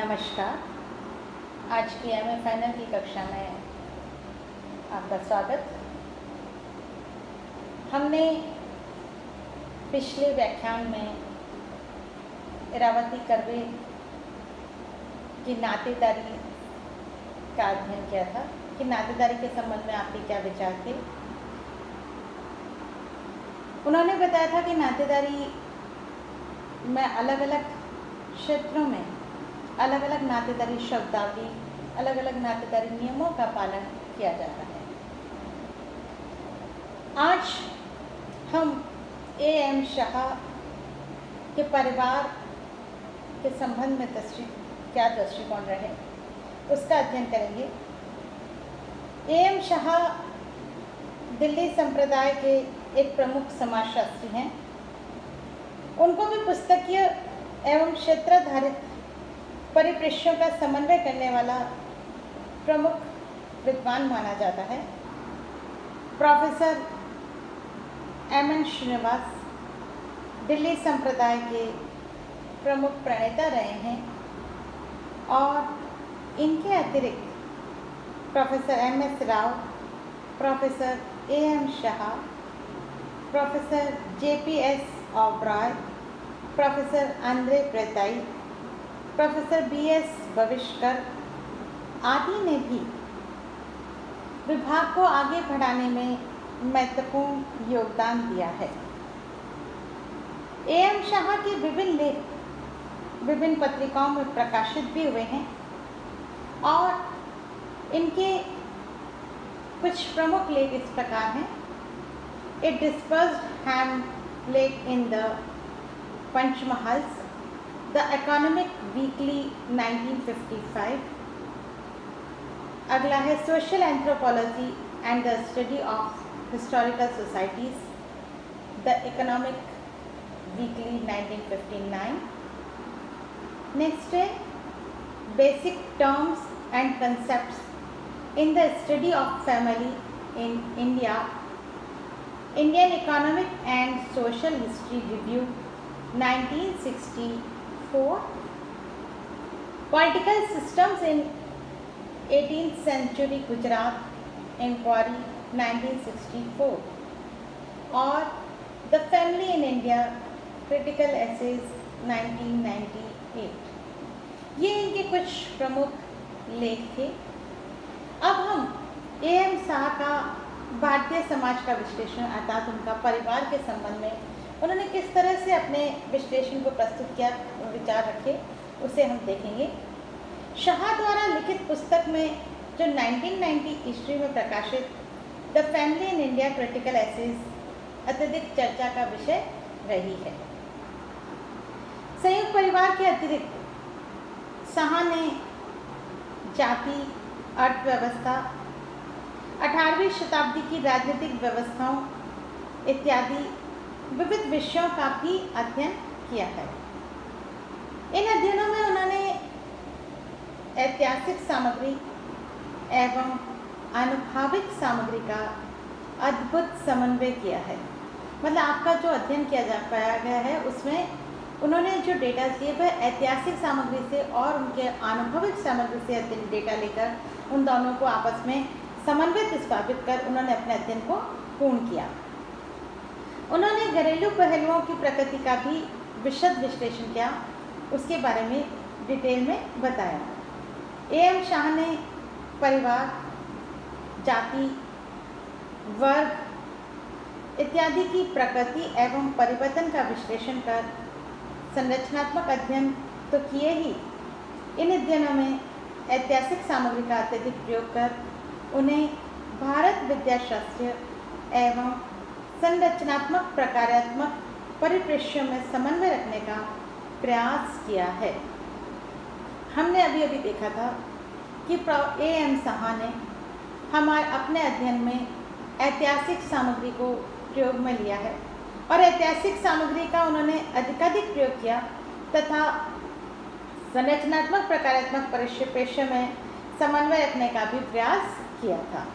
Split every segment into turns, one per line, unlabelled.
नमस्कार। आज की एमए फाइनल की कक्षा में आपका स्वागत। हमने पिछले व्याख्यान में इरावती कर्वे की नातेदारी का अध्ययन किया था कि नातेदारी के संबंध में आपके क्या विचार थे। उन्होंने बताया था कि नातेदारी में अलग अलग क्षेत्रों में अलग अलग नातेदारी शब्दावली, अलग अलग नातेदारी नियमों का पालन किया जाता है। आज हम ए.एम. शाह के परिवार के संबंध में क्या दृष्टिकोण रहे उसका अध्ययन करेंगे। ए.एम. शाह दिल्ली संप्रदाय के एक प्रमुख समाजशास्त्री हैं। उनको भी पुस्तकीय एवं क्षेत्राधारित परिदृश्यों का समन्वय करने वाला प्रमुख विद्वान माना जाता है। Professor M.N.. श्रीनिवास दिल्ली संप्रदाय के प्रमुख प्रणेता रहे हैं और इनके अतिरिक्त professor M S. Rao, professor A M. Shah, professor J P S. Oberoi, professor Andre प्रेताई, प्रोफेसर बी.एस. भविष्कर आदि ने भी विभाग को आगे बढ़ाने में महत्वपूर्ण योगदान दिया है। ए.एम. शाह के विभिन्न लेख विभिन्न पत्रिकाओं में प्रकाशित भी हुए हैं और इनके कुछ प्रमुख लेख इस प्रकार हैं। A dispersed hamlet in the Panchmahals, the Economic Weekly 1955। अगला है social anthropology and the study of historical societies, the Economic Weekly 1959। Next है basic terms and concepts in the study of family in India, Indian Economic and Social History Review 1964, Political Systems in 18th Century Gujarat Inquiry 1964 और The Family in India Critical Essays 1998। ये इनके कुछ प्रमुख लेख थे। अब हम ए.एम. शाह का भारतीय समाज का विश्लेषण अर्थात उनका परिवार के संबंध में उन्होंने किस तरह से अपने विश्लेषण को प्रस्तुत किया, विचार रखे, उसे हम देखेंगे। शाह द्वारा लिखित पुस्तक में जो 1990 ईस्वी में प्रकाशित the family in India critical essays अत्यधिक चर्चा का विषय रही है। संयुक्त परिवार के अतिरिक्त शाह ने जाति, अर्थव्यवस्था, 18वीं शताब्दी की राजनीतिक व्यवस्थाओं इत्यादि विविध विषयों का भी अध्ययन किया है। इन अध्ययनों में उन्होंने ऐतिहासिक सामग्री एवं आनुभाविक सामग्री का अद्भुत समन्वय किया है। मतलब आपका जो अध्ययन किया जा पाया गया है उसमें उन्होंने जो डेटा दिए वह ऐतिहासिक सामग्री से और उनके आनुभविक सामग्री से डेटा लेकर उन दोनों को आपस में समन्वित स्थापित कर उन्होंने अपने अध्ययन को पूर्ण किया। उन्होंने घरेलू पहलुओं की प्रकृति का भी विशद विश्लेषण किया, उसके बारे में डिटेल में बताया। ए.एम. शाह ने परिवार, जाति, वर्ग इत्यादि की प्रकृति एवं परिवर्तन का विश्लेषण कर संरचनात्मक अध्ययन तो किए ही, इन अध्ययनों में ऐतिहासिक सामग्री का अत्यधिक प्रयोग कर उन्हें भारत विद्याशास्त्रीय एवं संरचनात्मक प्रकारात्मक परिदृश्यों में समन्वय रखने का प्रयास किया है। हमने अभी देखा था कि ए.एम. शाह ने अपने अध्ययन में ऐतिहासिक सामग्री को प्रयोग में लिया है और ऐतिहासिक सामग्री का उन्होंने अधिकाधिक प्रयोग किया तथा संरचनात्मक प्रकारात्मक परिदृश्य में समन्वय रखने का भी प्रयास किया था।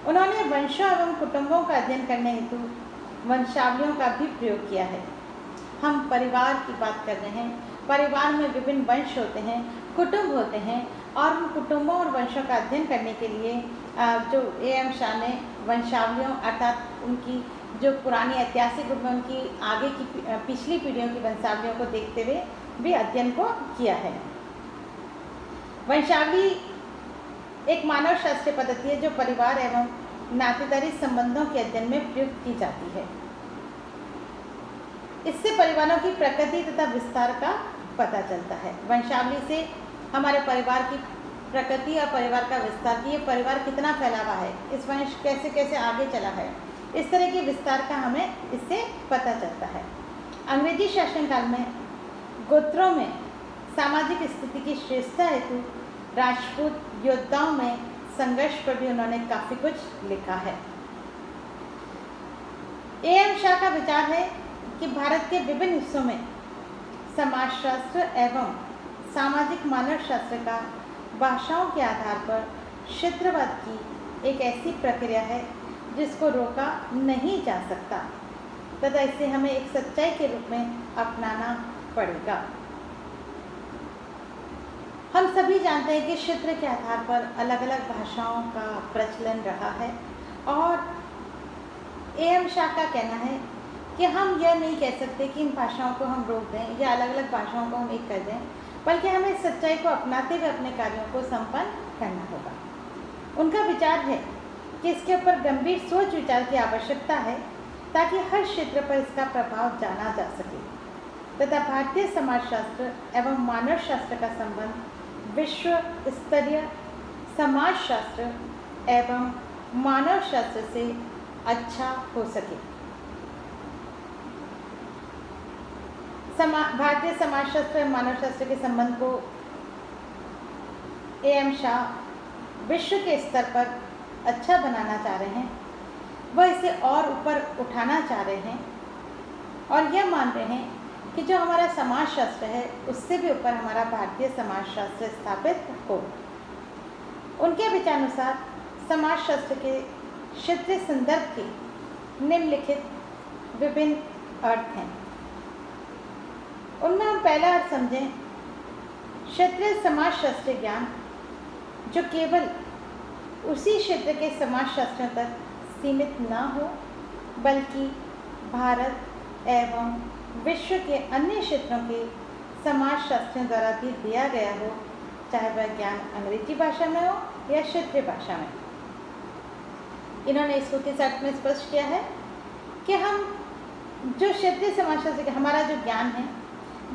उन्होंने वंशों एवं कुटुंबों का अध्ययन करने हेतु वंशावलियों का भी प्रयोग किया है। हम परिवार की बात कर रहे हैं परिवार में विभिन्न वंश होते हैं, कुटुंब होते हैं, और उन कुटुंबों और वंशों का अध्ययन करने के लिए जो A.M. शाह ने वंशावलियों अर्थात उनकी जो पुरानी ऐतिहासिक रूप में उनकी आगे की पिछली पीढ़ियों की वंशावलियों को देखते हुए भी अध्ययन को किया है। वंशावली एक मानव शास्त्रीय पद्धति है जो परिवार एवं नातेदारी संबंधों के अध्ययन में प्रयुक्त की जाती है। इससे परिवारों की प्रकृति तथा विस्तार का पता चलता है। वंशावली से हमारे परिवार की प्रकृति और परिवार का विस्तार, कि ये परिवार कितना फैला हुआ है, इस वंश कैसे कैसे आगे चला है, इस तरह के विस्तार का हमें इससे पता चलता है। अंग्रेजी शासनकाल में गोत्रों में सामाजिक स्थिति की श्रेष्ठता हेतु राजपूत योद्धाओं में संघर्ष पर भी उन्होंने काफ़ी कुछ लिखा है। A.M. शाह का विचार है कि भारत के विभिन्न हिस्सों में समाजशास्त्र एवं सामाजिक मानव शास्त्र का भाषाओं के आधार पर क्षेत्रवाद की एक ऐसी प्रक्रिया है जिसको रोका नहीं जा सकता तथा इसे हमें एक सच्चाई के रूप में अपनाना पड़ेगा। हम सभी जानते हैं कि क्षेत्र के आधार पर अलग अलग भाषाओं का प्रचलन रहा है, और A.M. शाह का कहना है कि हम यह नहीं कह सकते कि इन भाषाओं को हम रोक दें या अलग अलग भाषाओं को हम एक कर दें, बल्कि हमें इस सच्चाई को अपनाते हुए अपने कार्यों को संपन्न करना होगा। उनका विचार है कि इसके ऊपर गंभीर सोच विचार की आवश्यकता है ताकि हर क्षेत्र पर इसका प्रभाव जाना जा सके तथा भारतीय समाजशास्त्र एवं मानव शास्त्र का संबंध विश्व स्तरीय समाजशास्त्र एवं मानव शास्त्र से अच्छा हो सके। भारतीय समाजशास्त्र एवं मानव शास्त्र के संबंध को A.M. शाह विश्व के स्तर पर अच्छा बनाना चाह रहे हैं, वह इसे और ऊपर उठाना चाह रहे हैं और यह मान रहे हैं कि जो हमारा समाजशास्त्र है उससे भी ऊपर हमारा भारतीय समाजशास्त्र स्थापित हो। उनके विचारानुसार समाजशास्त्र के क्षेत्रीय संदर्भ के निम्नलिखित विभिन्न अर्थ हैं। उनमें हम पहला अर्थ समझें क्षेत्रीय समाजशास्त्रीय ज्ञान, जो केवल उसी क्षेत्र के समाजशास्त्रों तक सीमित न हो बल्कि भारत एवं विश्व के अन्य क्षेत्रों के समाजशास्त्रियों द्वारा भी दिया गया हो, चाहे वह ज्ञान अंग्रेजी भाषा में हो या क्षेत्रीय भाषा में। इन्होंने इसको किस अर्थ में स्पष्ट किया है कि हम जो क्षेत्रीय समाजशास्त्र हमारा जो ज्ञान है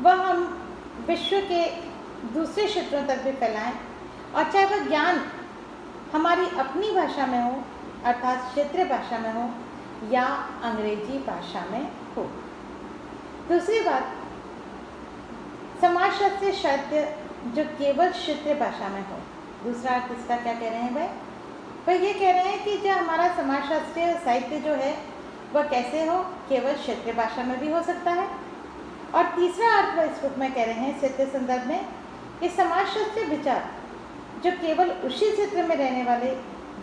वह हम विश्व के दूसरे क्षेत्रों तक भी फैलाएं, और चाहे वह ज्ञान हमारी अपनी भाषा में हो अर्थात क्षेत्रीय भाषा में हो या अंग्रेजी भाषा में हो। दूसरी बात, समाजशास्त्रीय साहित्य जो केवल क्षेत्रीय भाषा में हो। दूसरा अर्थ इसका क्या कह रहे हैं वह ये कह रहे हैं कि जो हमारा समाजशास्त्रीय साहित्य जो है वह कैसे हो, केवल क्षेत्रीय भाषा में भी हो सकता है। और तीसरा अर्थ वह इस रूप में कह रहे हैं क्षेत्रीय संदर्भ में कि समाजशास्त्रीय विचार जो केवल उसी क्षेत्र में रहने वाले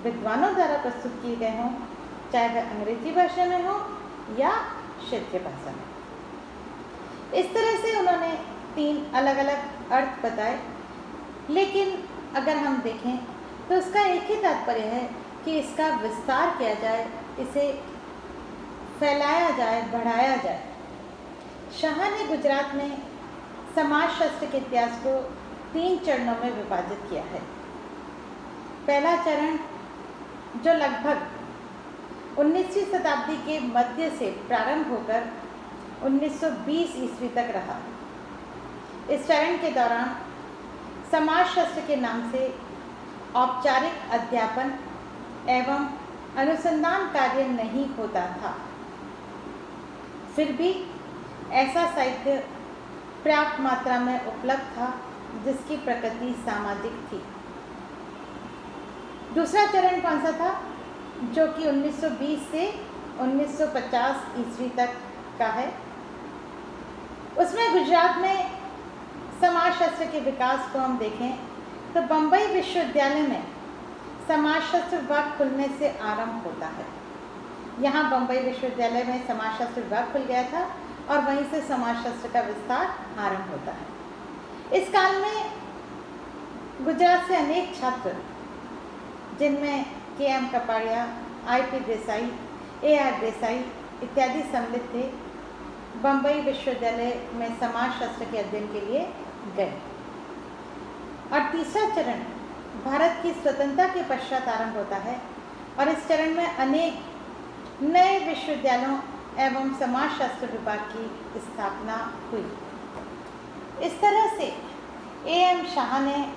विद्वानों द्वारा प्रस्तुत किए गए हों, चाहे वह अंग्रेजी भाषा में हो या क्षेत्रीय भाषा में। इस तरह से उन्होंने 3 अलग अलग अर्थ बताए, लेकिन अगर हम देखें तो उसका एक ही तात्पर्य है कि इसका विस्तार किया जाए, इसे फैलाया जाए, बढ़ाया जाए। शाह ने गुजरात में समाजशास्त्र के इतिहास को 3 चरणों में विभाजित किया है। पहला चरण जो लगभग 19वीं शताब्दी के मध्य से प्रारंभ होकर 1920 ईस्वी तक रहा। इस चरण के दौरान समाजशास्त्र के नाम से औपचारिक अध्यापन एवं अनुसंधान कार्य नहीं होता था, फिर भी ऐसा साहित्य पर्याप्त मात्रा में उपलब्ध था जिसकी प्रकृति सामाजिक थी। दूसरा चरण कौन सा था, जो कि 1920 से 1950 ईस्वी तक का है। उसमें गुजरात में समाजशास्त्र के विकास को हम देखें तो बम्बई विश्वविद्यालय में समाजशास्त्र विभाग खुलने से आरंभ होता है। यहाँ बम्बई विश्वविद्यालय में समाजशास्त्र विभाग खुल गया था और वहीं से समाजशास्त्र का विस्तार आरंभ होता है। इस काल में गुजरात से अनेक छात्र, जिनमें KM. Kapadia, I.P. Desai, A.R. Desai इत्यादि सम्मिलित थे, बम्बई विश्वविद्यालय में समाजशास्त्र के अध्ययन के लिए गए। और तीसरा चरण भारत की स्वतंत्रता के पश्चात आरंभ होता है और इस चरण में अनेक नए विश्वविद्यालयों एवं समाजशास्त्र विभाग की स्थापना हुई। इस तरह से A.M. शाह ने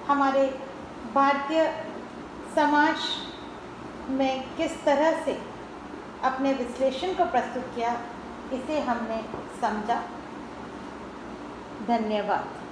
हमारे भारतीय समाज में किस तरह से अपने विश्लेषण को प्रस्तुत किया, इसे हमने समझा। धन्यवाद।